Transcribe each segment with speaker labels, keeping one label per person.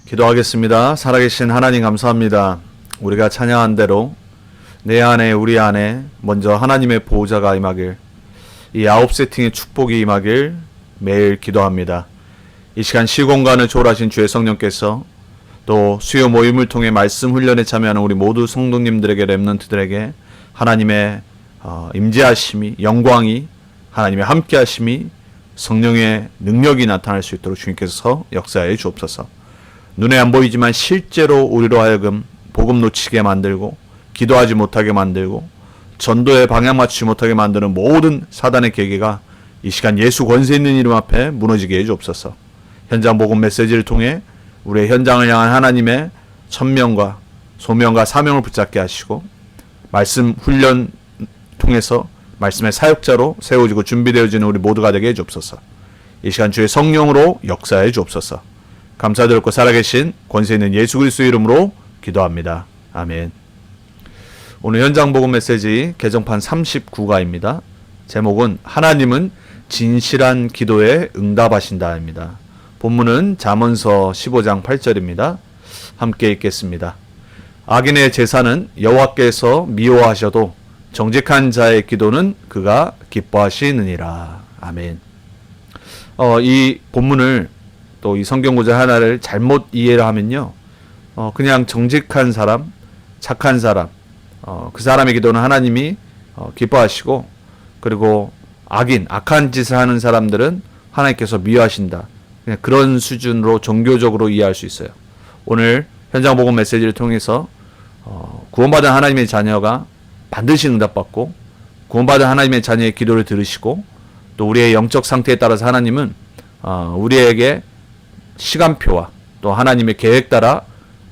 Speaker 1: 기도하겠습니다. 살아계신 하나님 감사합니다. 우리가 찬양한 대로 내 안에 우리 안에 먼저 하나님의 보호자가 임하길, 이 9세팅의 축복이 임하길 매일 기도합니다. 이 시간 시공간을 초월하신 주의 성령께서 또 수요 모임을 통해 말씀 훈련에 참여하는 우리 모두 성도님들에게, 렘넌트들에게 하나님의 임재하심이, 영광이, 하나님의 함께하심이, 성령의 능력이 나타날 수 있도록 주님께서 역사해 주옵소서. 눈에 안 보이지만 실제로 우리로 하여금 복음 놓치게 만들고 기도하지 못하게 만들고 전도에 방향 맞추지 못하게 만드는 모든 사단의 계계가 이 시간 예수 권세 있는 이름 앞에 무너지게 해 주옵소서. 현장 복음 메시지를 통해 우리의 현장을 향한 하나님의 천명과 소명과 사명을 붙잡게 하시고 말씀 훈련 통해서 말씀의 사역자로 세워지고 준비되어지는 우리 모두가 되게 해 주옵소서. 이 시간 주의 성령으로 역사해 주옵소서. 감사드렸고 살아계신 권세 있는 예수 그리스도의 이름으로 기도합니다. 아멘. 오늘 현장 복음 메시지 개정판 39가입니다. 제목은 하나님은 진실한 기도에 응답하신다입니다. 본문은 잠언서 15장 8절입니다. 함께 읽겠습니다. 악인의 제사는 여호와께서 미워하셔도 정직한 자의 기도는 그가 기뻐하시느니라. 아멘. 이 본문을 또 이 성경 구절 하나를 잘못 이해를 하면요, 그냥 정직한 사람, 착한 사람, 그 사람의 기도는 하나님이 기뻐하시고, 그리고 악한 짓을 하는 사람들은 하나님께서 미워하신다. 그냥 그런 수준으로 종교적으로 이해할 수 있어요. 오늘 현장 복음 메시지를 통해서 구원받은 하나님의 자녀가 반드시 응답받고, 구원받은 하나님의 자녀의 기도를 들으시고, 또 우리의 영적 상태에 따라서 하나님은 우리에게 시간표와 또 하나님의 계획 따라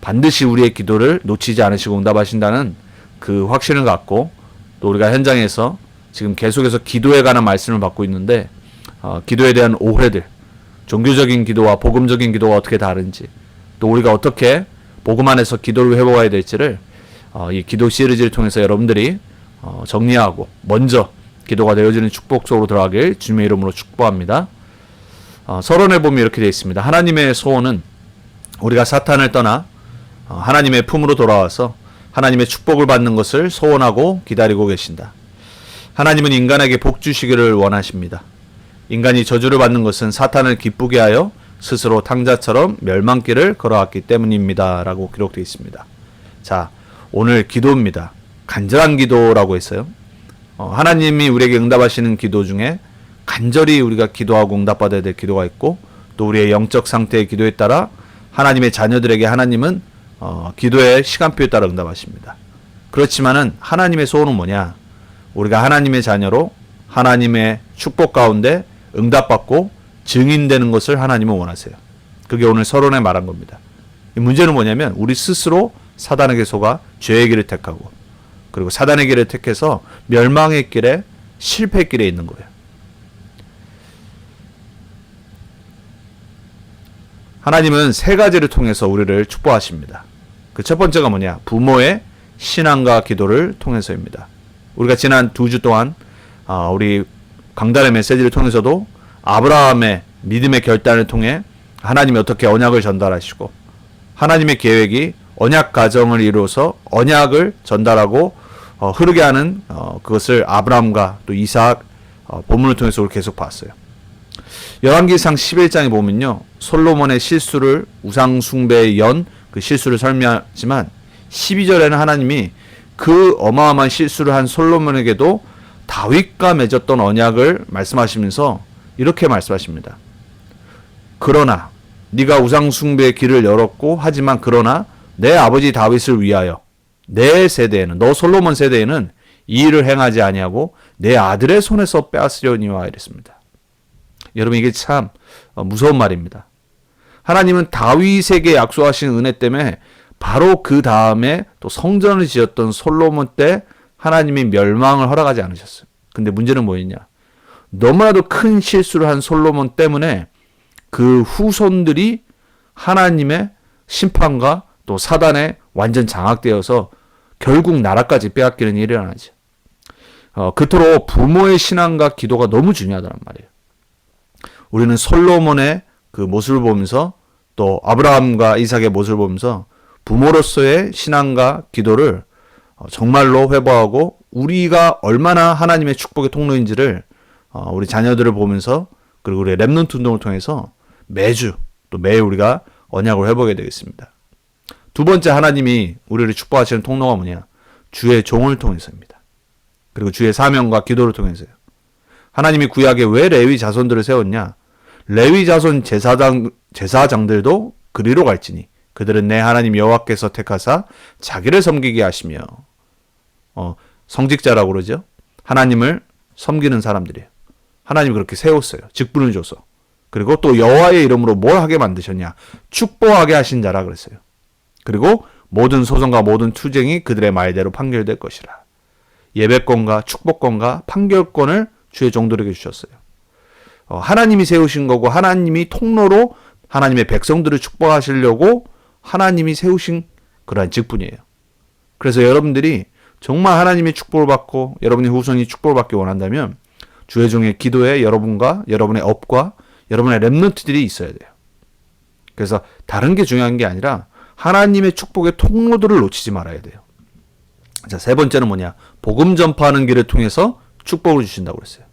Speaker 1: 반드시 우리의 기도를 놓치지 않으시고 응답하신다는 그 확신을 갖고, 또 우리가 현장에서 지금 계속해서 기도에 관한 말씀을 받고 있는데, 기도에 대한 오해들, 종교적인 기도와 복음적인 기도가 어떻게 다른지, 또 우리가 어떻게 복음 안에서 기도를 회복해야 될지를 이 기도 시리즈를 통해서 여러분들이 정리하고 먼저 기도가 되어지는 축복 속으로 들어가길 주님의 이름으로 축복합니다. 서론에 보면 이렇게 되어 있습니다. 하나님의 소원은 우리가 사탄을 떠나 하나님의 품으로 돌아와서 하나님의 축복을 받는 것을 소원하고 기다리고 계신다. 하나님은 인간에게 복 주시기를 원하십니다. 인간이 저주를 받는 것은 사탄을 기쁘게 하여 스스로 탕자처럼 멸망길을 걸어왔기 때문입니다. 라고 기록되어 있습니다. 자, 오늘 기도입니다. 간절한 기도라고 했어요. 하나님이 우리에게 응답하시는 기도 중에 간절히 우리가 기도하고 응답받아야 될 기도가 있고, 또 우리의 영적 상태의 기도에 따라 하나님의 자녀들에게 하나님은 기도의 시간표에 따라 응답하십니다. 그렇지만은 하나님의 소원은 뭐냐? 우리가 하나님의 자녀로 하나님의 축복 가운데 응답받고 증인되는 것을 하나님은 원하세요. 그게 오늘 서론에 말한 겁니다. 문제는 뭐냐면 우리 스스로 사단에게 속아 죄의 길을 택하고, 그리고 사단의 길을 택해서 멸망의 길에, 실패의 길에 있는 거예요. 하나님은 세 가지를 통해서 우리를 축복하십니다. 그 첫 번째가 뭐냐? 부모의 신앙과 기도를 통해서입니다. 우리가 지난 2주 동안 우리 강단의 메시지를 통해서도 아브라함의 믿음의 결단을 통해 하나님이 어떻게 언약을 전달하시고, 하나님의 계획이 언약 가정을 이루어서 언약을 전달하고 흐르게 하는 그것을 아브라함과 또 이삭 본문을 통해서 우리 계속 봤어요. 열왕기상 11장에 보면요, 솔로몬의 실수를, 우상 숭배의 그 실수를 설명하지만 12절에는 하나님이 그 어마어마한 실수를 한 솔로몬에게도 다윗과 맺었던 언약을 말씀하시면서 이렇게 말씀하십니다. 그러나 네가 우상 숭배의 길을 열었고, 하지만 그러나 내 아버지 다윗을 위하여 내 세대에는, 너 솔로몬 세대에는 이 일을 행하지 아니하고 내 아들의 손에서 빼앗으려니와 이랬습니다. 여러분, 이게 참 무서운 말입니다. 하나님은 다윗에게 약속하신 은혜 때문에 바로 그 다음에 또 성전을 지었던 솔로몬 때 하나님이 멸망을 허락하지 않으셨어요. 근데 문제는 뭐였냐? 너무나도 큰 실수를 한 솔로몬 때문에 그 후손들이 하나님의 심판과 또 사단에 완전 장악되어서 결국 나라까지 빼앗기는 일이 일어나죠. 그토록 부모의 신앙과 기도가 너무 중요하다는 말이에요. 우리는 솔로몬의 그 모습을 보면서 또 아브라함과 이삭의 모습을 보면서 부모로서의 신앙과 기도를 정말로 회복하고 우리가 얼마나 하나님의 축복의 통로인지를 우리 자녀들을 보면서 그리고 우리 렘넌트 운동을 통해서 매주 또 매일 우리가 언약을 회복해야 되겠습니다. 두 번째 하나님이 우리를 축복하시는 통로가 뭐냐? 주의 종을 통해서입니다. 그리고 주의 사명과 기도를 통해서요. 하나님이 구약에 왜 레위 자손들을 세웠냐? 레위 자손 제사장들도 그리로 갈지니 그들은 내 하나님 여호와께서 택하사 자기를 섬기게 하시며 성직자라고 그러죠. 하나님을 섬기는 사람들이에요. 하나님이 그렇게 세웠어요. 직분을 줘서. 그리고 또 여호와의 이름으로 뭘 하게 만드셨냐? 축복하게 하신 자라 그랬어요. 그리고 모든 소송과 모든 투쟁이 그들의 말대로 판결될 것이라. 예배권과 축복권과 판결권을 주의 종들에게 주셨어요. 하나님이 세우신 거고 하나님이 통로로 하나님의 백성들을 축복하시려고 하나님이 세우신 그러한 직분이에요. 그래서 여러분들이 정말 하나님의 축복을 받고 여러분의 후손이 축복을 받기 원한다면 주의 종의 기도에 여러분과 여러분의 업과 여러분의 렘넌트들이 있어야 돼요. 그래서 다른 게 중요한 게 아니라 하나님의 축복의 통로들을 놓치지 말아야 돼요. 자, 세 번째는 뭐냐? 복음 전파하는 길을 통해서 축복을 주신다고 그랬어요.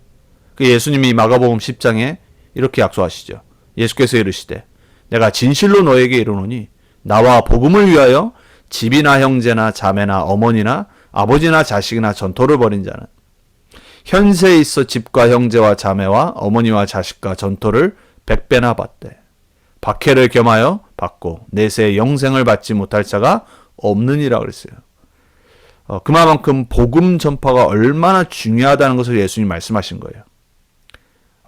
Speaker 1: 그 예수님이 마가복음 10장에 이렇게 약속하시죠. 예수께서 이르시되 내가 진실로 너에게 이르노니 나와 복음을 위하여 집이나 형제나 자매나 어머니나 아버지나 자식이나 전토를 벌인 자는 현세에 있어 집과 형제와 자매와 어머니와 자식과 전토를 100배나 받되 박해를 겸하여 받고 내세의 영생을 받지 못할 자가 없느니라 그랬어요. 그만큼 복음 전파가 얼마나 중요하다는 것을 예수님이 말씀하신 거예요.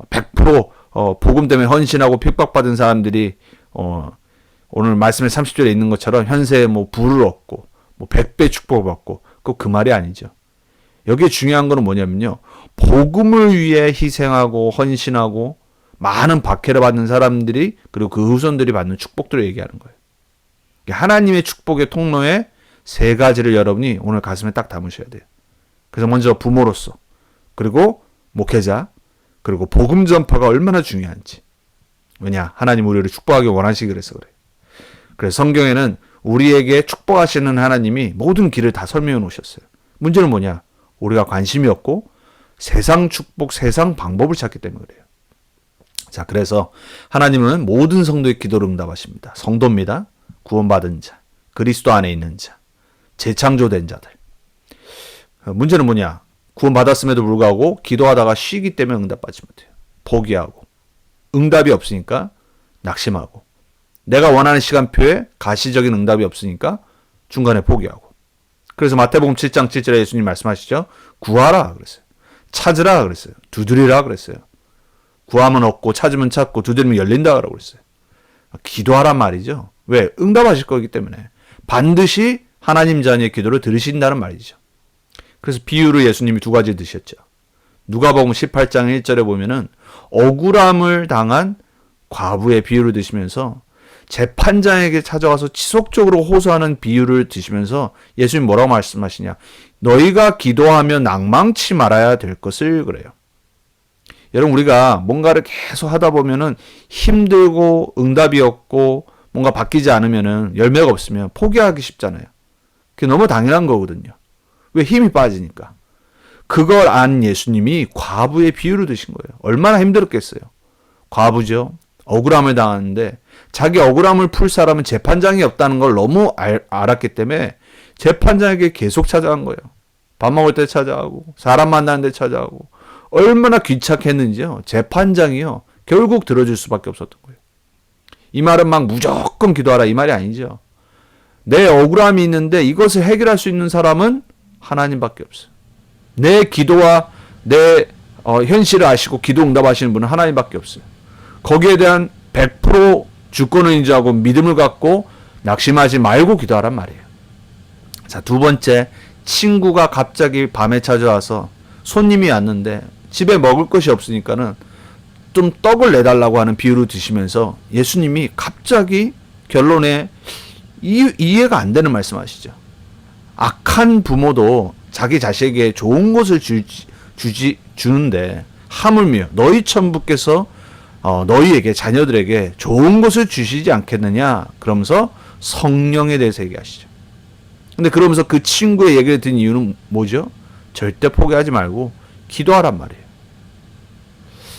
Speaker 1: 100% 복음 때문에 헌신하고 핍박받은 사람들이 오늘 말씀의 30절에 있는 것처럼 현세에 부를 얻고 100배 축복을 받고 그 말이 아니죠. 여기에 중요한 거는 뭐냐면요. 복음을 위해 희생하고 헌신하고 많은 박해를 받는 사람들이 그리고 그 후손들이 받는 축복들을 얘기하는 거예요. 하나님의 축복의 통로에 세 가지를 여러분이 오늘 가슴에 딱 담으셔야 돼요. 그래서 먼저 부모로서 그리고 목회자 그리고 복음 전파가 얼마나 중요한지. 왜냐? 하나님 우리를 축복하기 원하시기 그래서 그래요. 그래서 성경에는 우리에게 축복하시는 하나님이 모든 길을 다 설명해 놓으셨어요. 문제는 뭐냐? 우리가 관심이 없고 세상 축복, 세상 방법을 찾기 때문에 그래요. 자, 그래서 하나님은 모든 성도의 기도를 응답하십니다. 성도입니다. 구원받은 자, 그리스도 안에 있는 자, 재창조된 자들. 문제는 뭐냐? 구원받았음에도 불구하고 기도하다가 쉬기 때문에 응답받지 못해요. 포기하고 응답이 없으니까 낙심하고 내가 원하는 시간표에 가시적인 응답이 없으니까 중간에 포기하고. 그래서 마태복음 7장 7절에 예수님 말씀하시죠. 구하라 그랬어요. 찾으라 그랬어요. 두드리라 그랬어요. 구하면 얻고 찾으면 찾고 두드리면 열린다 그랬어요. 기도하란 말이죠. 왜? 응답하실 거기 때문에. 반드시 하나님 자녀의 기도를 들으신다는 말이죠. 그래서 비유를 예수님이 두 가지 드셨죠. 누가복음 18장 1절에 보면은 억울함을 당한 과부의 비유를 드시면서 재판장에게 찾아와서 지속적으로 호소하는 비유를 드시면서 예수님 뭐라고 말씀하시냐? 너희가 기도하면 낭망치 말아야 될 것을 그래요. 여러분 우리가 뭔가를 계속 하다 보면은 힘들고 응답이 없고 뭔가 바뀌지 않으면은 열매가 없으면 포기하기 쉽잖아요. 그게 너무 당연한 거거든요. 왜? 힘이 빠지니까. 그걸 안 예수님이 과부의 비유를 드신 거예요. 얼마나 힘들었겠어요. 과부죠. 억울함을 당하는데 자기 억울함을 풀 사람은 재판장이 없다는 걸 너무 알았기 때문에 재판장에게 계속 찾아간 거예요. 밥 먹을 때 찾아가고 사람 만나는 데 찾아가고 얼마나 귀찮겠는지요. 재판장이요. 결국 들어줄 수밖에 없었던 거예요. 이 말은 막 무조건 기도하라 이 말이 아니죠. 내 억울함이 있는데 이것을 해결할 수 있는 사람은 하나님밖에 없어요. 내 기도와 내 현실을 아시고 기도 응답하시는 분은 하나님밖에 없어요. 거기에 대한 100% 주권을 인지하고 믿음을 갖고 낙심하지 말고 기도하란 말이에요. 자, 두 번째, 친구가 갑자기 밤에 찾아와서 손님이 왔는데 집에 먹을 것이 없으니까는 좀 떡을 내달라고 하는 비유를 드시면서 예수님이 갑자기 결론에 이해가 안 되는 말씀하시죠. 악한 부모도 자기 자식에게 좋은 것을 주는데 하물며 너희 천부께서 너희에게 자녀들에게 좋은 것을 주시지 않겠느냐 그러면서 성령에 대해서 얘기하시죠. 근데 그러면서 그 친구의 얘기를 듣는 이유는 뭐죠? 절대 포기하지 말고 기도하란 말이에요.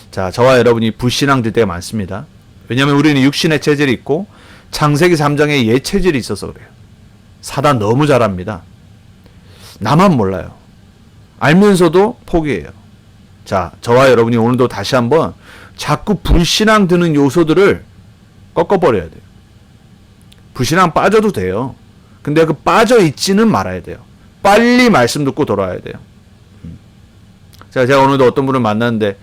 Speaker 1: 자, 저와 여러분이 불신앙 들 때가 많습니다. 왜냐하면 우리는 육신의 체질이 있고 창세기 3장에 옛 체질이 있어서 그래요. 사단 너무 잘합니다. 나만 몰라요. 알면서도 포기해요. 자, 저와 여러분이 오늘도 다시 한번 자꾸 불신앙 드는 요소들을 꺾어버려야 돼요. 불신앙 빠져도 돼요. 근데 그 빠져 있지는 말아야 돼요. 빨리 말씀 듣고 돌아와야 돼요. 제가 오늘도 어떤 분을 만났는데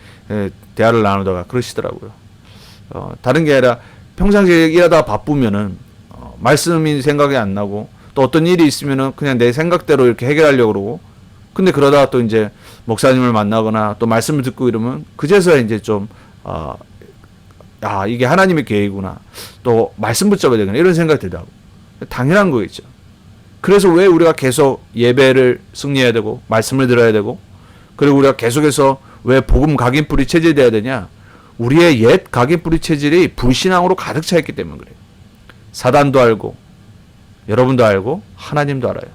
Speaker 1: 대화를 나누다가 그러시더라고요. 다른 게 아니라 평상시에 일하다가 바쁘면은 말씀이 생각이 안 나고 또 어떤 일이 있으면은 그냥 내 생각대로 이렇게 해결하려고 그러고, 근데 그러다가 또 이제 목사님을 만나거나 또 말씀을 듣고 이러면 그제서야 이제 좀 이게 하나님의 계획이구나, 또 말씀 붙잡아야 되구나, 이런 생각이 들더라고. 당연한 거겠죠. 그래서 왜 우리가 계속 예배를 승리해야 되고 말씀을 들어야 되고, 그리고 우리가 계속해서 왜 복음 각인뿌리 체질이 돼야 되냐? 우리의 옛 각인뿌리 체질이 불신앙으로 가득 차 있기 때문에 그래요. 사단도 알고 여러분도 알고 하나님도 알아요.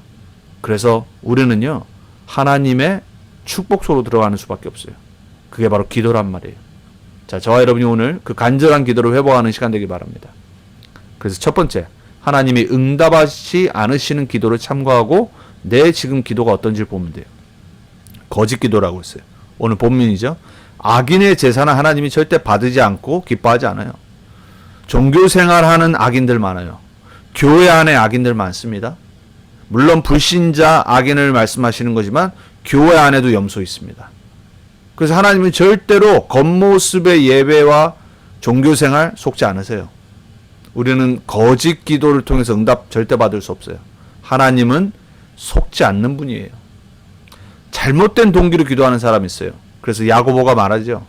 Speaker 1: 그래서 우리는요, 하나님의 축복소로 들어가는 수밖에 없어요. 그게 바로 기도란 말이에요. 자, 저와 여러분이 오늘 그 간절한 기도를 회복하는 시간 되기 바랍니다. 그래서 첫 번째, 하나님이 응답하지 않으시는 기도를 참고하고 내 지금 기도가 어떤지 보면 돼요. 거짓 기도라고 했어요. 오늘 본문이죠. 악인의 제사는 하나님이 절대 받지 않고 기뻐하지 않아요. 종교 생활하는 악인들 많아요. 교회 안에 악인들 많습니다. 물론 불신자 악인을 말씀하시는 거지만 교회 안에도 염소 있습니다. 그래서 하나님은 절대로 겉모습의 예배와 종교 생활 속지 않으세요. 우리는 거짓 기도를 통해서 응답 절대 받을 수 없어요. 하나님은 속지 않는 분이에요. 잘못된 동기로 기도하는 사람이 있어요. 그래서 야고보가 말하죠.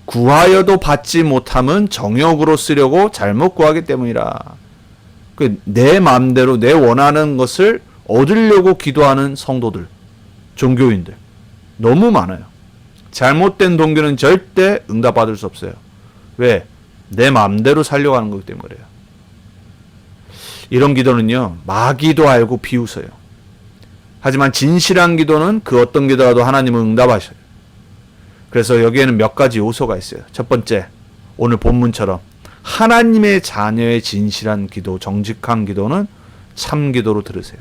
Speaker 1: 구하여도 받지 못함은 정욕으로 쓰려고 잘못 구하기 때문이라. 내 마음대로 내 원하는 것을 얻으려고 기도하는 성도들, 종교인들 너무 많아요. 잘못된 동기는 절대 응답받을 수 없어요. 왜? 내 마음대로 살려고 하는 거기 때문에 그래요. 이런 기도는요, 마귀도 알고 비웃어요. 하지만 진실한 기도는 그 어떤 기도라도 하나님은 응답하셔요. 그래서 여기에는 몇 가지 요소가 있어요. 첫 번째, 오늘 본문처럼 하나님의 자녀의 진실한 기도, 정직한 기도는 참 기도로 들으세요.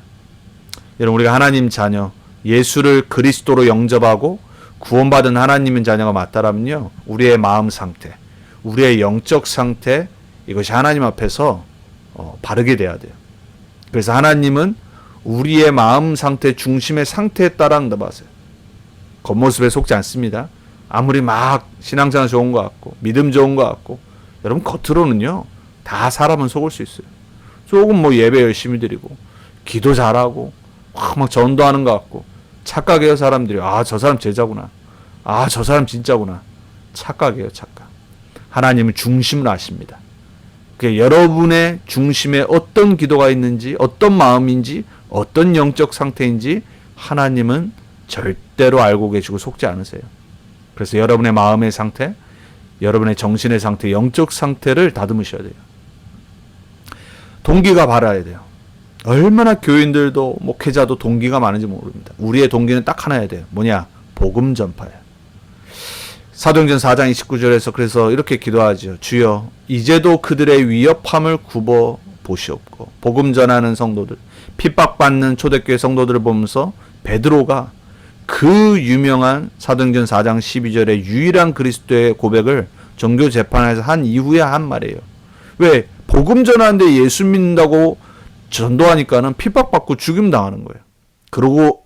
Speaker 1: 여러분, 우리가 하나님 자녀, 예수를 그리스도로 영접하고 구원받은 하나님의 자녀가 맞다라면요, 우리의 마음 상태, 우리의 영적 상태, 이것이 하나님 앞에서 바르게 돼야 돼요. 그래서 하나님은 우리의 마음 상태, 중심의 상태에 따라 응답하세요. 겉모습에 속지 않습니다. 아무리 막 신앙생활 좋은 것 같고 믿음 좋은 것 같고, 여러분 겉으로는요 다 사람은 속을 수 있어요. 조금 뭐 예배 열심히 드리고 기도 잘하고 막 전도하는 것 같고 착각해요. 사람들이 저 사람 제자구나, 저 사람 진짜구나. 착각이에요. 착각. 하나님은 중심을 아십니다. 여러분의 중심에 어떤 기도가 있는지, 어떤 마음인지, 어떤 영적 상태인지 하나님은 절대로 알고 계시고 속지 않으세요. 그래서 여러분의 마음의 상태, 여러분의 정신의 상태, 영적 상태를 다듬으셔야 돼요. 동기가 바라야 돼요. 얼마나 교인들도 목회자도 동기가 많은지 모릅니다. 우리의 동기는 딱 하나여야 돼요. 뭐냐? 복음 전파예요. 사도행전 4장 29절에서 그래서 이렇게 기도하죠. 주여, 이제도 그들의 위협함을 굽어 보시옵고. 복음 전하는 성도들, 핍박받는 초대교회 성도들을 보면서 베드로가 그 유명한 사도행전 4장 12절의 유일한 그리스도의 고백을 정교 재판에서 한 이후에 한 말이에요. 왜? 복음 전하는데 예수 믿는다고 전도하니까는 핍박받고 죽임 당하는 거예요. 그리고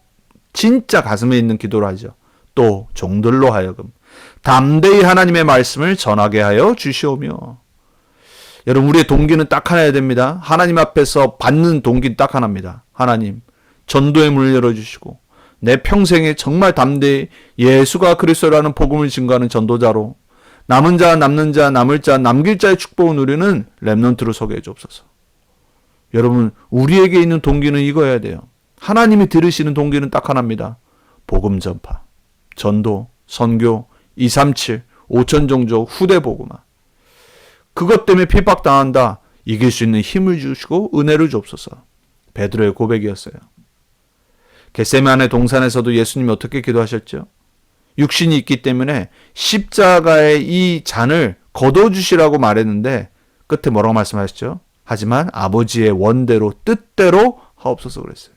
Speaker 1: 진짜 가슴에 있는 기도를 하죠. 또 종들로 하여금 담대히 하나님의 말씀을 전하게 하여 주시오며. 여러분, 우리의 동기는 딱 하나여야 됩니다. 하나님 앞에서 받는 동기는 딱 하나입니다. 하나님, 전도의 문을 열어주시고 내 평생에 정말 담대히 예수가 그리스도라는 복음을 증거하는 전도자로 남은 자, 남는 자, 남을 자, 남길 자의 축복을 누리는 렘넌트로 서게 해주옵소서. 여러분, 우리에게 있는 동기는 이거여야 돼요. 하나님이 들으시는 동기는 딱 하나입니다. 복음 전파, 전도, 선교, 237, 5천 종족, 후대 복음화. 그것 때문에 핍박당한다. 이길 수 있는 힘을 주시고 은혜를 주옵소서. 베드로의 고백이었어요. 겟세마네 동산에서도 예수님이 어떻게 기도하셨죠? 육신이 있기 때문에 십자가의 이 잔을 거둬주시라고 말했는데 끝에 뭐라고 말씀하셨죠? 하지만 아버지의 원대로 뜻대로 하옵소서 그랬어요.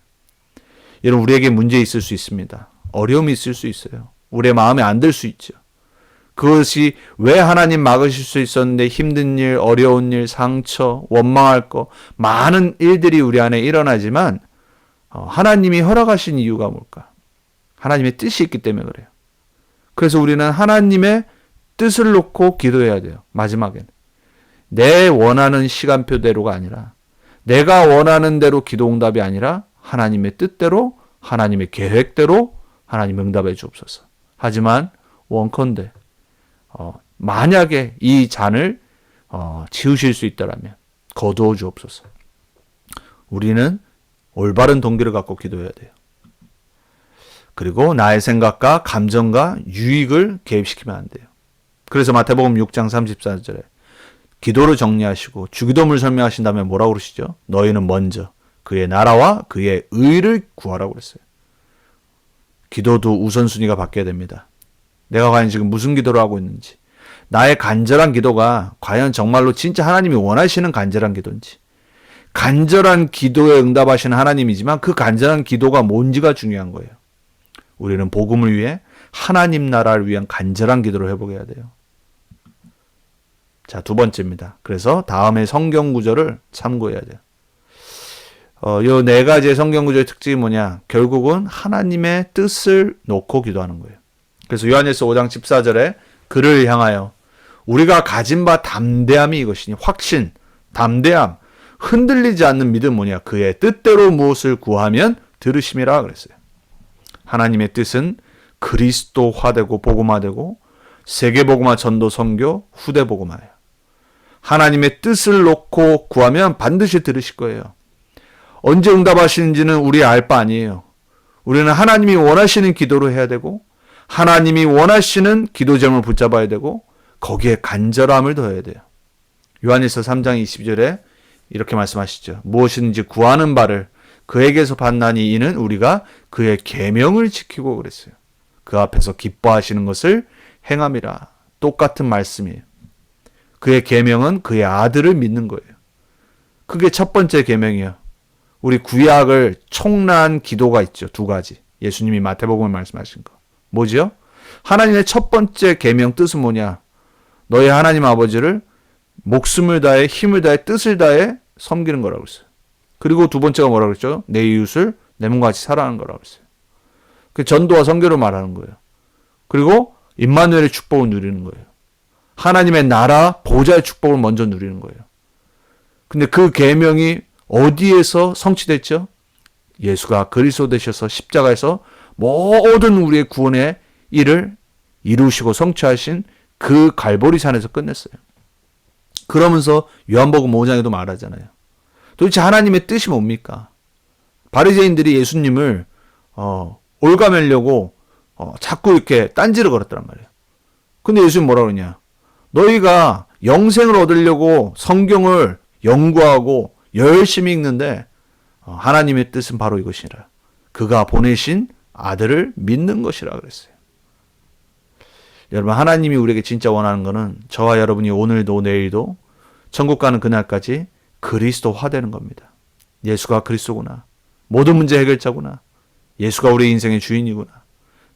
Speaker 1: 여러분, 우리에게 문제 있을 수 있습니다. 어려움이 있을 수 있어요. 우리의 마음에 안 들 수 있죠. 그것이 왜 하나님 막으실 수 있었는데 힘든 일, 어려운 일, 상처, 원망할 거 많은 일들이 우리 안에 일어나지만 하나님이 허락하신 이유가 뭘까? 하나님의 뜻이 있기 때문에 그래요. 그래서 우리는 하나님의 뜻을 놓고 기도해야 돼요. 마지막에는. 내 원하는 시간표대로가 아니라 내가 원하는 대로 기도 응답이 아니라 하나님의 뜻대로 하나님의 계획대로 하나님 응답해 주옵소서. 하지만 원컨대 만약에 이 잔을 지우실 수 있다라면 거두어 주옵소서. 우리는 올바른 동기를 갖고 기도해야 돼요. 그리고 나의 생각과 감정과 유익을 개입시키면 안 돼요. 그래서 마태복음 6장 34절에 기도를 정리하시고 주기도문을 설명하신 다음에 뭐라고 그러시죠? 너희는 먼저 그의 나라와 그의 의를 구하라고 그랬어요. 기도도 우선순위가 바뀌어야 됩니다. 내가 과연 지금 무슨 기도를 하고 있는지, 나의 간절한 기도가 과연 정말로 진짜 하나님이 원하시는 간절한 기도인지, 간절한 기도에 응답하시는 하나님이지만 그 간절한 기도가 뭔지가 중요한 거예요. 우리는 복음을 위해 하나님 나라를 위한 간절한 기도를 해보게 해야 돼요. 자, 두 번째입니다. 그래서 다음에 성경 구절을 참고해야 돼요. 요 네 가지의 성경 구절의 특징이 뭐냐? 결국은 하나님의 뜻을 놓고 기도하는 거예요. 그래서 요한일서 5장 14절에 그를 향하여 우리가 가진 바 담대함이 이것이니, 확신, 담대함, 흔들리지 않는 믿음 뭐냐? 그의 뜻대로 무엇을 구하면 들으심이라 그랬어요. 하나님의 뜻은 그리스도화되고 복음화되고 세계복음화, 전도, 선교, 후대 복음화예요. 하나님의 뜻을 놓고 구하면 반드시 들으실 거예요. 언제 응답하시는지는 우리 알 바 아니에요. 우리는 하나님이 원하시는 기도를 해야 되고 하나님이 원하시는 기도 제목을 붙잡아야 되고 거기에 간절함을 더해야 돼요. 요한일서 3장 22절에 이렇게 말씀하시죠. 무엇이든지 구하는 바를 그에게서 받나니 이는 우리가 그의 계명을 지키고 그랬어요. 그 앞에서 기뻐하시는 것을 행함이라. 똑같은 말씀이에요. 그의 계명은 그의 아들을 믿는 거예요. 그게 첫 번째 계명이에요. 우리 구약을 총란 기도가 있죠. 두 가지. 예수님이 마태복음에 말씀하신 거. 뭐죠? 하나님의 첫 번째 계명 뜻은 뭐냐? 너희 하나님 아버지를 목숨을 다해 힘을 다해 뜻을 다해 섬기는 거라고 했어요. 그리고 두 번째가 뭐라고 그랬죠? 내 이웃을 내 몸과 같이 사랑하는 거라고 했어요. 그 전도와 선교를 말하는 거예요. 그리고 임마누엘의 축복을 누리는 거예요. 하나님의 나라 보좌의 축복을 먼저 누리는 거예요. 근데 그 계명이 어디에서 성취됐죠? 예수가 그리스도 되셔서 십자가에서 모든 우리의 구원의 일을 이루시고 성취하신 그 갈보리산에서 끝냈어요. 그러면서 요한복음 5장에도 말하잖아요. 도대체 하나님의 뜻이 뭡니까? 바리새인들이 예수님을 올가매려고 자꾸 이렇게 딴지를 걸었단 말이에요. 근데 예수님 뭐라고 그러냐? 너희가 영생을 얻으려고 성경을 연구하고 열심히 읽는데 하나님의 뜻은 바로 이것이라. 그가 보내신 아들을 믿는 것이라 그랬어요. 여러분, 하나님이 우리에게 진짜 원하는 것은 저와 여러분이 오늘도 내일도 천국 가는 그날까지 그리스도화되는 겁니다. 예수가 그리스도구나. 모든 문제 해결자구나. 예수가 우리 인생의 주인이구나.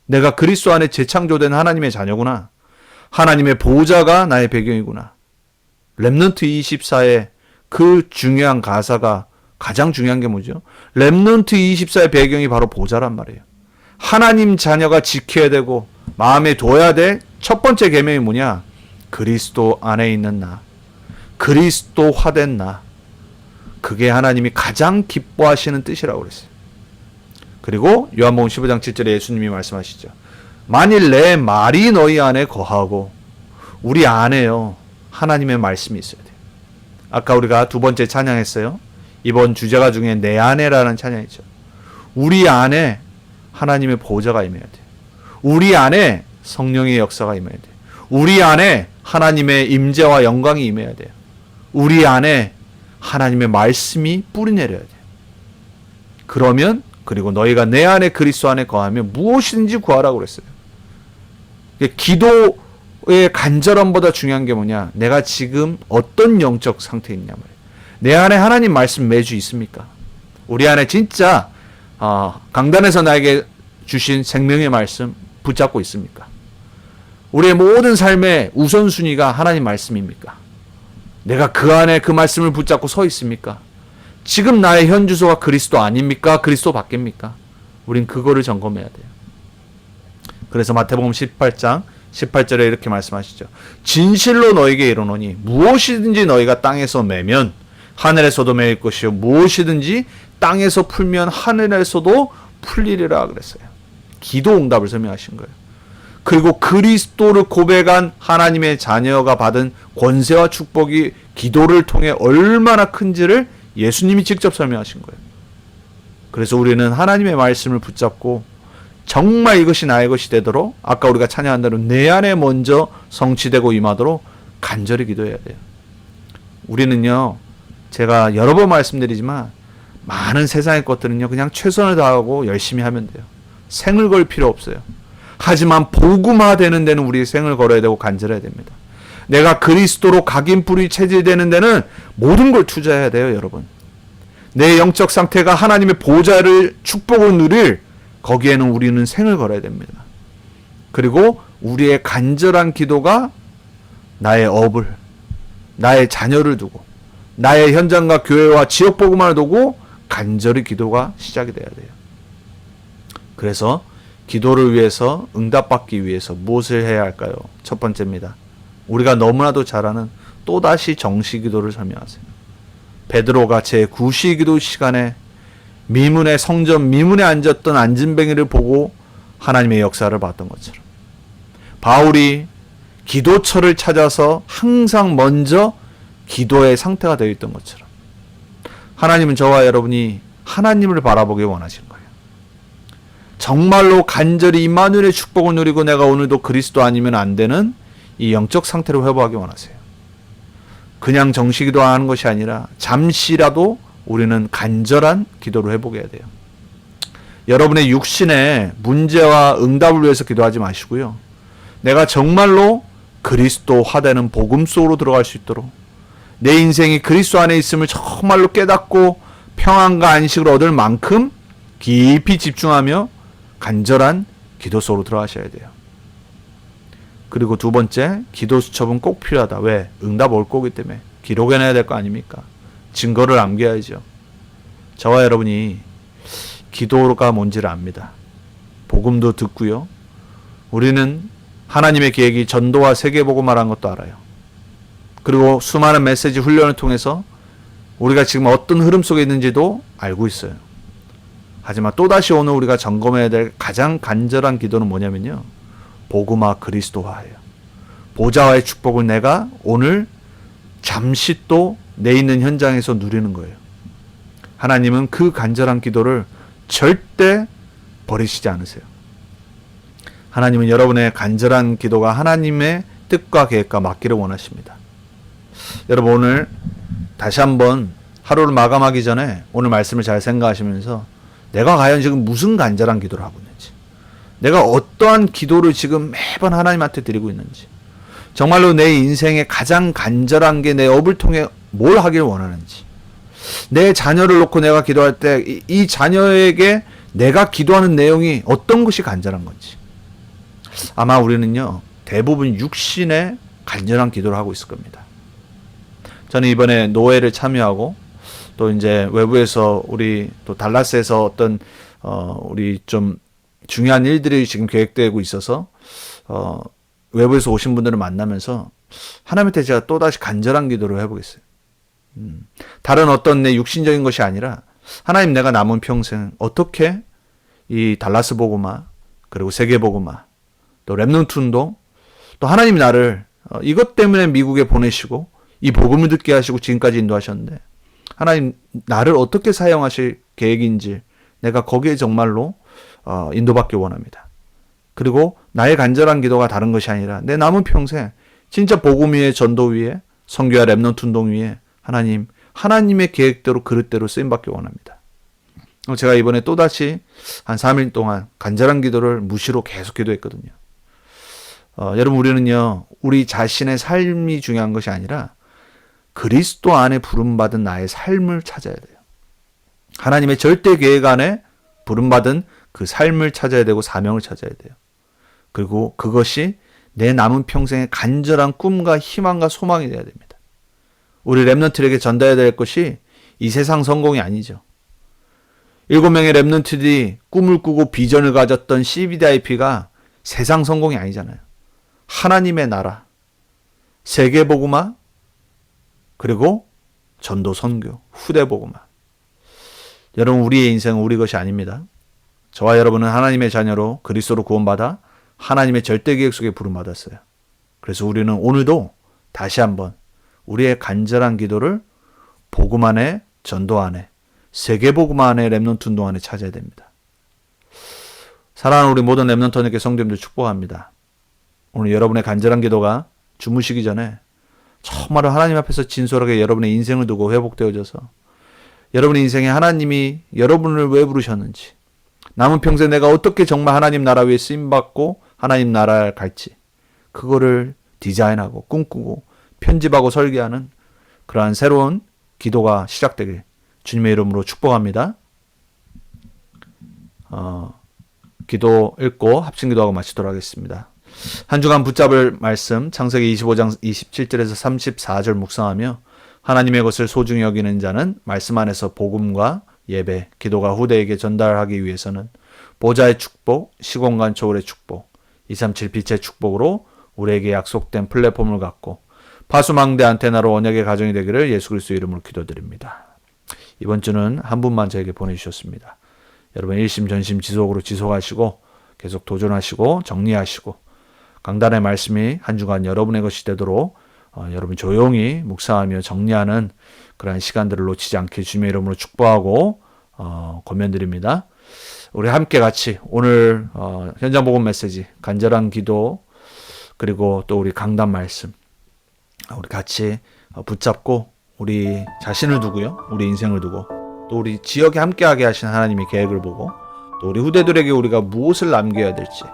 Speaker 1: 내가 그리스도 안에 재창조된 하나님의 자녀구나. 하나님의 보호자가 나의 배경이구나. 렘넌트 24의 그 중요한 가사가 가장 중요한 게 뭐죠? 렘넌트 24의 배경이 바로 보호자란 말이에요. 하나님 자녀가 지켜야 되고 마음에 둬야 될 첫 번째 계명이 뭐냐? 그리스도 안에 있는 나. 그리스도화된 나. 그게 하나님이 가장 기뻐하시는 뜻이라고 그랬어요. 그리고 요한복음 15장 7절에 예수님이 말씀하시죠. 만일 내 말이 너희 안에 거하고, 우리 안에요, 하나님의 말씀이 있어야 돼요. 아까 우리가 두 번째 찬양했어요. 이번 주제가 중에 내 안에라는 찬양이죠. 우리 안에 하나님의 보호자가 임해야 돼요. 우리 안에 성령의 역사가 임해야 돼요. 우리 안에 하나님의 임재와 영광이 임해야 돼요. 우리 안에 하나님의 말씀이 뿌리내려야 돼요. 그러면 그리고 너희가 내 안에 그리스도 안에 거하면 무엇이든지 구하라고 그랬어요. 기도의 간절함보다 중요한 게 뭐냐? 내가 지금 어떤 영적 상태에 있냐 말이에요. 내 안에 하나님 말씀 매주 있습니까? 우리 안에 진짜 강단에서 나에게 주신 생명의 말씀 붙잡고 있습니까? 우리의 모든 삶의 우선순위가 하나님 말씀입니까? 내가 그 안에 그 말씀을 붙잡고 서 있습니까? 지금 나의 현 주소가 그리스도 아닙니까? 그리스도 밖입니까? 우린 그거를 점검해야 돼요. 그래서 마태복음 18장 18절에 이렇게 말씀하시죠. 진실로 너에게 이르노니 무엇이든지 너희가 땅에서 매면 하늘에서도 매일 것이요 무엇이든지 땅에서 풀면 하늘에서도 풀리리라 그랬어요. 기도 응답을 설명하신 거예요. 그리고 그리스도를 고백한 하나님의 자녀가 받은 권세와 축복이 기도를 통해 얼마나 큰지를 예수님이 직접 설명하신 거예요. 그래서 우리는 하나님의 말씀을 붙잡고 정말 이것이 나의 것이 되도록 아까 우리가 찬양한 대로 내 안에 먼저 성취되고 임하도록 간절히 기도해야 돼요. 우리는요, 제가 여러 번 말씀드리지만 많은 세상의 것들은요 그냥 최선을 다하고 열심히 하면 돼요. 생을 걸 필요 없어요. 하지만 복음화되는 데는 우리 생을 걸어야 되고 간절해야 됩니다. 내가 그리스도로 각인뿔이 체질되는 데는 모든 걸 투자해야 돼요, 여러분. 내 영적 상태가 하나님의 보좌를 축복을 누릴 거기에는 우리는 생을 걸어야 됩니다. 그리고 우리의 간절한 기도가 나의 업을, 나의 자녀를 두고 나의 현장과 교회와 지역 복음화를 두고 간절히 기도가 시작이 돼야 돼요. 그래서 기도를 위해서 응답받기 위해서 무엇을 해야 할까요? 첫 번째입니다. 우리가 너무나도 잘 아는 또다시 정시기도를 설명하세요. 베드로가 제9시기도 시간에 미문의 성전 미문에 앉았던 안진뱅이를 보고 하나님의 역사를 봤던 것처럼 바울이 기도처를 찾아서 항상 먼저 기도의 상태가 되어 있던 것처럼 하나님은 저와 여러분이 하나님을 바라보기 원하시는 거예요. 정말로 간절히 임마누엘의 축복을 누리고 내가 오늘도 그리스도 아니면 안 되는 이 영적 상태로 회복하기 원하세요. 그냥 정식기도 하는 것이 아니라 잠시라도 우리는 간절한 기도를 회복해야 돼요. 여러분의 육신의 문제와 응답을 위해서 기도하지 마시고요. 내가 정말로 그리스도화되는 복음 속으로 들어갈 수 있도록 내 인생이 그리스도 안에 있음을 정말로 깨닫고 평안과 안식을 얻을 만큼 깊이 집중하며 간절한 기도 속으로 들어가셔야 돼요. 그리고 두 번째, 기도 수첩은 꼭 필요하다. 왜? 응답 올 거기 때문에. 기록해놔야 될 거 아닙니까? 증거를 남겨야죠. 저와 여러분이 기도가 뭔지를 압니다. 복음도 듣고요. 우리는 하나님의 계획이 전도와 세계복음화라는 것도 알아요. 그리고 수많은 메시지 훈련을 통해서 우리가 지금 어떤 흐름 속에 있는지도 알고 있어요. 하지만 또다시 오늘 우리가 점검해야 될 가장 간절한 기도는 뭐냐면요. 복음화 그리스도화예요. 보좌와의 축복을 내가 오늘 잠시 또 내 있는 현장에서 누리는 거예요. 하나님은 그 간절한 기도를 절대 버리시지 않으세요. 하나님은 여러분의 간절한 기도가 하나님의 뜻과 계획과 맞기를 원하십니다. 여러분 오늘 다시 한번 하루를 마감하기 전에 오늘 말씀을 잘 생각하시면서 내가 과연 지금 무슨 간절한 기도를 하고 있는지, 내가 어떠한 기도를 지금 매번 하나님한테 드리고 있는지, 정말로 내 인생의 가장 간절한 게 내 업을 통해 뭘 하길 원하는지, 내 자녀를 놓고 내가 기도할 때 이 자녀에게 내가 기도하는 내용이 어떤 것이 간절한 건지. 아마 우리는요 대부분 육신의 간절한 기도를 하고 있을 겁니다. 저는 이번에 노회를 참여하고 또 이제 외부에서 우리 또 달라스에서 어떤 우리 좀 중요한 일들이 지금 계획되고 있어서 외부에서 오신 분들을 만나면서 하나님한테 제가 또다시 간절한 기도를 해보겠어요. 다른 어떤 내 육신적인 것이 아니라 하나님, 내가 남은 평생 어떻게 이 달라스 복음화 그리고 세계 복음화 또 렘넌트 운동 또 하나님이 나를 이것 때문에 미국에 보내시고 이 복음을 듣게 하시고 지금까지 인도하셨는데 하나님 나를 어떻게 사용하실 계획인지 내가 거기에 정말로 인도받기 원합니다. 그리고 나의 간절한 기도가 다른 것이 아니라 내 남은 평생 진짜 복음 위에 전도 위에 선교와 렘넌트 운동 위에 하나님의 계획대로 그릇대로 쓰임받기 원합니다. 제가 이번에 또다시 한 3일 동안 간절한 기도를 무시로 계속 기도했거든요. 여러분, 우리는요, 우리 자신의 삶이 중요한 것이 아니라 그리스도 안에 부름받은 나의 삶을 찾아야 돼요. 하나님의 절대 계획 안에 부름받은 그 삶을 찾아야 되고 사명을 찾아야 돼요. 그리고 그것이 내 남은 평생의 간절한 꿈과 희망과 소망이 되어야 됩니다. 우리 렘넌트에게 전달해야 될 것이 이 세상 성공이 아니죠. 7명의 렘넌트들이 꿈을 꾸고 비전을 가졌던 CBDIP가 세상 성공이 아니잖아요. 하나님의 나라, 세계복음화, 그리고 전도 선교, 후대복음화. 여러분, 우리의 인생은 우리 것이 아닙니다. 저와 여러분은 하나님의 자녀로 그리스도로 구원받아 하나님의 절대 계획 속에 부름받았어요. 그래서 우리는 오늘도 다시 한번 우리의 간절한 기도를 복음 안에, 전도 안에, 세계복음 안에, 렘넌트 운동 안에 찾아야 됩니다. 사랑하는 우리 모든 렘넌트님께 성도님들 축복합니다. 오늘 여러분의 간절한 기도가 주무시기 전에 정말로 하나님 앞에서 진솔하게 여러분의 인생을 두고 회복되어져서 여러분의 인생에 하나님이 여러분을 왜 부르셨는지, 남은 평생 내가 어떻게 정말 하나님 나라 위에 쓰임받고 하나님 나라에 갈지, 그거를 디자인하고 꿈꾸고 편집하고 설계하는 그러한 새로운 기도가 시작되길 주님의 이름으로 축복합니다. 기도 읽고 합심기도하고 마치도록 하겠습니다. 한 주간 붙잡을 말씀 창세기 25장 27절에서 34절 묵상하며 하나님의 것을 소중히 여기는 자는 말씀 안에서 복음과 예배, 기도가 후대에게 전달하기 위해서는 보좌의 축복, 시공간 초월의 축복, 237 빛의 축복으로 우리에게 약속된 플랫폼을 갖고 파수망대 안테나로 언약의 가정이 되기를 예수 그리스도 이름으로 기도드립니다. 이번 주는 한 분만 저에게 보내주셨습니다. 여러분 일심 전심 지속으로 지속하시고 계속 도전하시고 정리하시고 강단의 말씀이 한 주간 여러분의 것이 되도록 여러분 조용히 묵상하며 정리하는 그러한 시간들을 놓치지 않게 주님의 이름으로 축복하고 권면드립니다. 우리 함께 같이 오늘 현장 복음 메시지, 간절한 기도, 그리고 또 우리 강단 말씀 우리 같이 붙잡고 우리 자신을 두고요, 우리 인생을 두고 또 우리 지역에 함께하게 하신 하나님의 계획을 보고 또 우리 후대들에게 우리가 무엇을 남겨야 될지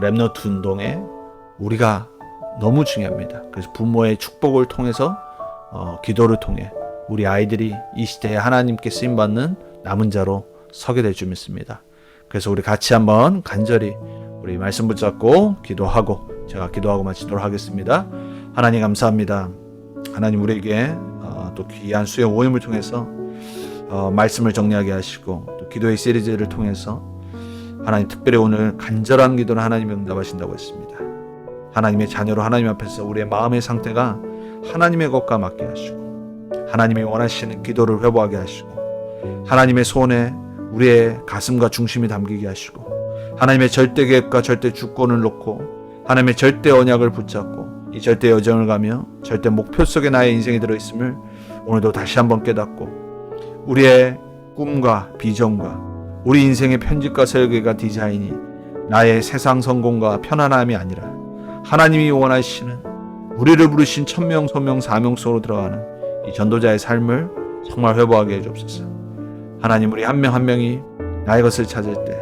Speaker 1: 렘넌트 운동에 우리가 너무 중요합니다. 그래서 부모의 축복을 통해서 기도를 통해 우리 아이들이 이 시대에 하나님께 쓰임받는 남은 자로 서게 될 줄 믿습니다. 그래서 우리 같이 한번 간절히 우리 말씀 붙잡고 기도하고 제가 기도하고 마치도록 하겠습니다. 하나님 감사합니다. 하나님 우리에게 또 귀한 수요 모임을 통해서 말씀을 정리하게 하시고 또 기도의 시리즈를 통해서 하나님 특별히 오늘 간절한 기도는 하나님이 응답하신다고 했습니다. 하나님의 자녀로 하나님 앞에서 우리의 마음의 상태가 하나님의 것과 맞게 하시고 하나님이 원하시는 기도를 회복하게 하시고 하나님의 손에 우리의 가슴과 중심이 담기게 하시고 하나님의 절대 계획과 절대 주권을 놓고 하나님의 절대 언약을 붙잡고 이 절대 여정을 가며 절대 목표 속에 나의 인생이 들어있음을 오늘도 다시 한번 깨닫고 우리의 꿈과 비전과 우리 인생의 편집과 설계가 디자인이 나의 세상 성공과 편안함이 아니라 하나님이 원하시는 우리를 부르신 천명, 소명, 사명 속으로 들어가는 이 전도자의 삶을 정말 회복하게 해주옵소서. 하나님 우리 한 명 한 명이 나의 것을 찾을 때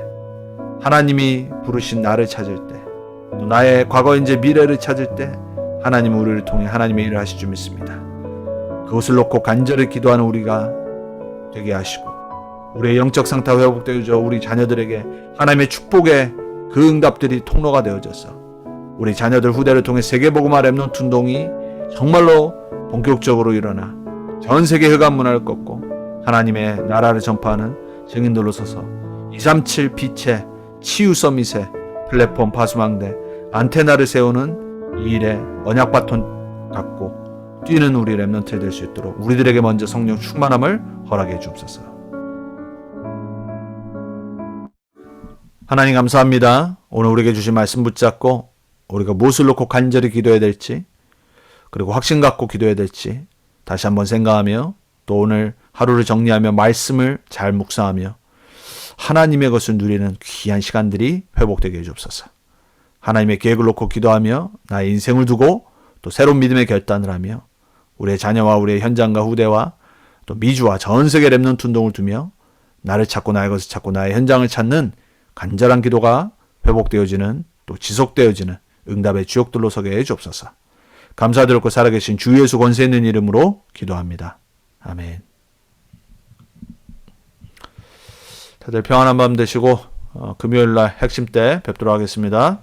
Speaker 1: 하나님이 부르신 나를 찾을 때 또 나의 과거, 현재, 미래를 찾을 때 하나님 우리를 통해 하나님의 일을 하실 줄 믿습니다. 그것을 놓고 간절히 기도하는 우리가 되게 하시고 우리의 영적 상태가 회복되어져 우리 자녀들에게 하나님의 축복의 그 응답들이 통로가 되어져서 우리 자녀들 후대를 통해 세계복음화 렘넌트 운동이 정말로 본격적으로 일어나 전 세계 흑암 문화를 꺾고 하나님의 나라를 전파하는 증인들로 서서 237 빛의 치유 서밋의 플랫폼 파수망대 안테나를 세우는 이 일에 언약 바톤 갖고 뛰는 우리 렘넌트를 될 수 있도록 우리들에게 먼저 성령 충만함을 허락해 주옵소서. 하나님 감사합니다. 오늘 우리에게 주신 말씀 붙잡고 우리가 무엇을 놓고 간절히 기도해야 될지 그리고 확신 갖고 기도해야 될지 다시 한번 생각하며 또 오늘 하루를 정리하며 말씀을 잘 묵상하며 하나님의 것을 누리는 귀한 시간들이 회복되게 해주옵소서. 하나님의 계획을 놓고 기도하며 나의 인생을 두고 또 새로운 믿음의 결단을 하며 우리의 자녀와 우리의 현장과 후대와 또 미주와 전 세계 렘넌트 운동을 두며 나를 찾고 나의 것을 찾고 나의 현장을 찾는 간절한 기도가 회복되어지는 또 지속되어지는 응답의 주역들로 서게 해주옵소서. 감사드렸고 살아계신 주 예수 권세 있는 이름으로 기도합니다. 아멘. 다들 평안한 밤 되시고 금요일날 핵심 때 뵙도록 하겠습니다.